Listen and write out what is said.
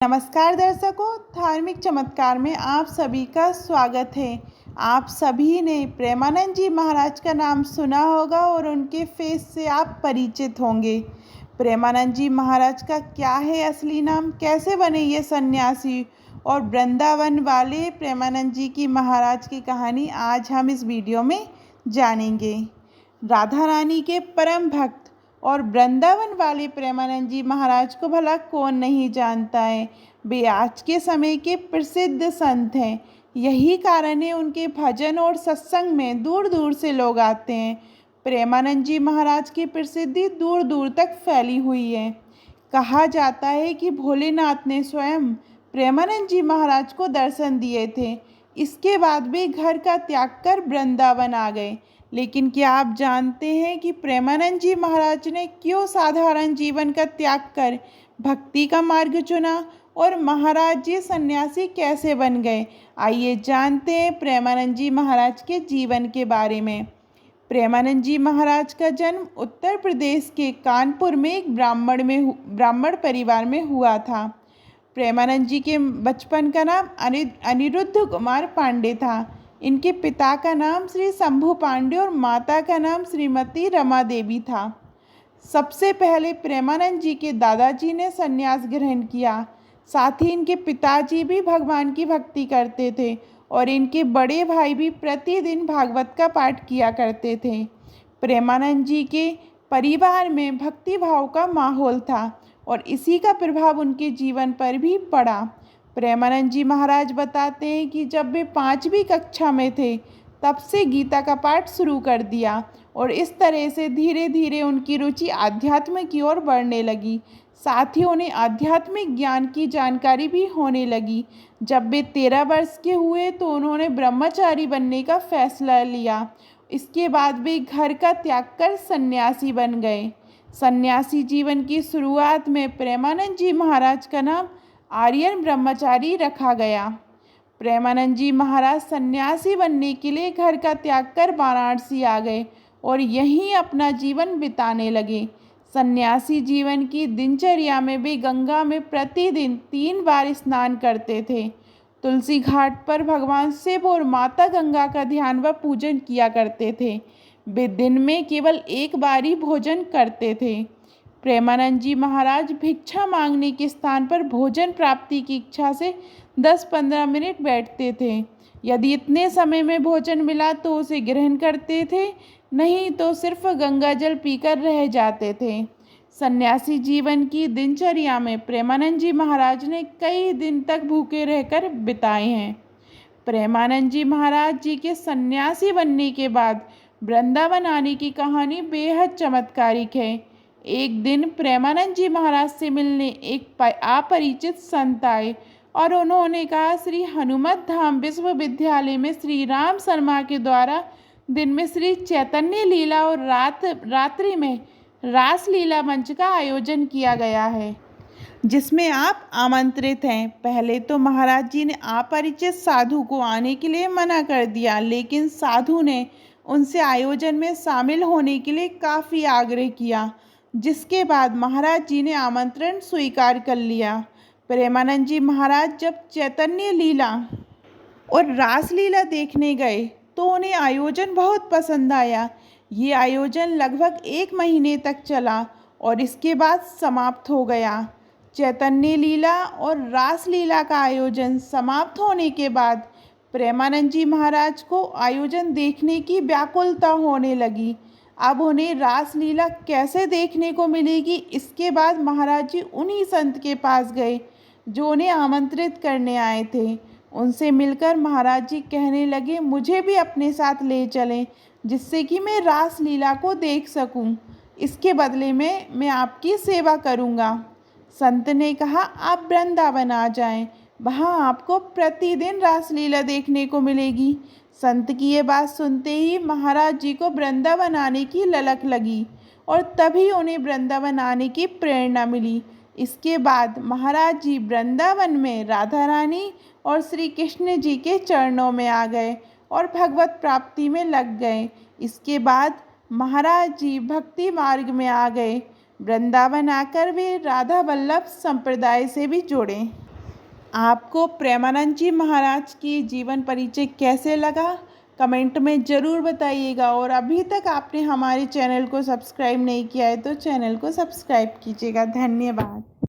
नमस्कार दर्शकों, धार्मिक चमत्कार में आप सभी का स्वागत है। आप सभी ने प्रेमानंद जी महाराज का नाम सुना होगा और उनके फेस से आप परिचित होंगे। प्रेमानंद जी महाराज का क्या है असली नाम, कैसे बने ये सन्यासी और वृंदावन वाले प्रेमानंद जी की महाराज की कहानी आज हम इस वीडियो में जानेंगे। राधा रानी के परम भक्त और वृंदावन वाले प्रेमानंद जी महाराज को भला कौन नहीं जानता है। वे आज के समय के प्रसिद्ध संत हैं। यही कारण है उनके भजन और सत्संग में दूर दूर से लोग आते हैं। प्रेमानंद जी महाराज की प्रसिद्धि दूर दूर तक फैली हुई है। कहा जाता है कि भोलेनाथ ने स्वयं प्रेमानंद जी महाराज को दर्शन दिए थे। इसके बाद वे घर का त्याग कर वृंदावन आ गए। लेकिन क्या आप जानते हैं कि प्रेमानंद जी महाराज ने क्यों साधारण जीवन का त्याग कर भक्ति का मार्ग चुना और महाराज जी सन्यासी कैसे बन गए? आइए जानते हैं प्रेमानंद जी महाराज के जीवन के बारे में। प्रेमानंद जी महाराज का जन्म उत्तर प्रदेश के कानपुर में एक ब्राह्मण परिवार में हुआ था। प्रेमानंद जी के बचपन का नाम अनिरुद्ध कुमार पांडे था। इनके पिता का नाम श्री शंभू पांडे और माता का नाम श्रीमती रमा देवी था। सबसे पहले प्रेमानंद जी के दादाजी ने संन्यास ग्रहण किया। साथ ही इनके पिताजी भी भगवान की भक्ति करते थे और इनके बड़े भाई भी प्रतिदिन भागवत का पाठ किया करते थे। प्रेमानंद जी के परिवार में भक्ति भाव का माहौल था और इसी का प्रभाव उनके जीवन पर भी पड़ा। प्रेमानंद जी महाराज बताते हैं कि जब वे 5वीं कक्षा में थे तब से गीता का पाठ शुरू कर दिया और इस तरह से धीरे धीरे उनकी रुचि आध्यात्म की ओर बढ़ने लगी। साथ ही उन्हें आध्यात्मिक ज्ञान की जानकारी भी होने लगी। जब वे 13 वर्ष के हुए तो उन्होंने ब्रह्मचारी बनने का फैसला लिया। इसके बाद वे घर का त्याग कर सन्यासी बन गए। सन्यासी जीवन की शुरुआत में प्रेमानंद जी महाराज का नाम आर्यन ब्रह्मचारी रखा गया। प्रेमानंद जी महाराज सन्यासी बनने के लिए घर का त्याग कर वाराणसी आ गए और यहीं अपना जीवन बिताने लगे। सन्यासी जीवन की दिनचर्या में वे गंगा में प्रतिदिन 3 बार स्नान करते थे। तुलसी घाट पर भगवान शिव और माता गंगा का ध्यान व पूजन किया करते थे। वे दिन में केवल 1 बार ही भोजन करते थे। प्रेमानंद जी महाराज भिक्षा मांगने के स्थान पर भोजन प्राप्ति की इच्छा से 10-15 मिनट बैठते थे। यदि इतने समय में भोजन मिला तो उसे ग्रहण करते थे, नहीं तो सिर्फ गंगा जल पीकर रह जाते थे। सन्यासी जीवन की दिनचर्या में प्रेमानंद जी महाराज ने कई दिन तक भूखे रहकर बिताए हैं। प्रेमानंद जी महाराज जी के सन्यासी बनने के बाद वृंदावन आने की कहानी बेहद चमत्कारिक है। एक दिन प्रेमानंद जी महाराज से मिलने एक अपरिचित संत आए और उन्होंने कहा, श्री हनुमत धाम विश्वविद्यालय में श्री राम शर्मा के द्वारा दिन में श्री चैतन्य लीला और रात्रि में रास लीला मंच का आयोजन किया गया है, जिसमें आप आमंत्रित हैं। पहले तो महाराज जी ने अपरिचित साधु को आने के लिए मना कर दिया, लेकिन साधु ने उनसे आयोजन में शामिल होने के लिए काफ़ी आग्रह किया, जिसके बाद महाराज जी ने आमंत्रण स्वीकार कर लिया। प्रेमानंद जी महाराज जब चैतन्य लीला और रास लीला देखने गए तो उन्हें आयोजन बहुत पसंद आया। ये आयोजन लगभग 1 महीने तक चला और इसके बाद समाप्त हो गया। चैतन्य लीला और रास लीला का आयोजन समाप्त होने के बाद प्रेमानंद जी महाराज को आयोजन देखने की व्याकुलता होने लगी। अब उन्हें रास लीला कैसे देखने को मिलेगी? इसके बाद महाराज जी उन्हीं संत के पास गए जो उन्हें आमंत्रित करने आए थे। उनसे मिलकर महाराज जी कहने लगे, मुझे भी अपने साथ ले चलें, जिससे कि मैं रास लीला को देख सकूं। इसके बदले में मैं आपकी सेवा करूंगा। संत ने कहा, आप वृंदावन आ जाएं, वहाँ आपको प्रतिदिन रास लीला देखने को मिलेगी। संत की ये बात सुनते ही महाराज जी को वृंदावन आने की ललक लगी और तभी उन्हें वृंदावन आने की प्रेरणा मिली। इसके बाद महाराज जी वृंदावन में राधा रानी और श्री कृष्ण जी के चरणों में आ गए और भगवत प्राप्ति में लग गए। इसके बाद महाराज जी भक्ति मार्ग में आ गए। वृंदावन आकर वे राधा वल्लभ संप्रदाय से भी जुड़े। आपको प्रेमानंद जी महाराज की जीवन परिचय कैसे लगा, कमेंट में ज़रूर बताइएगा। और अभी तक आपने हमारे चैनल को सब्सक्राइब नहीं किया है तो चैनल को सब्सक्राइब कीजिएगा। धन्यवाद।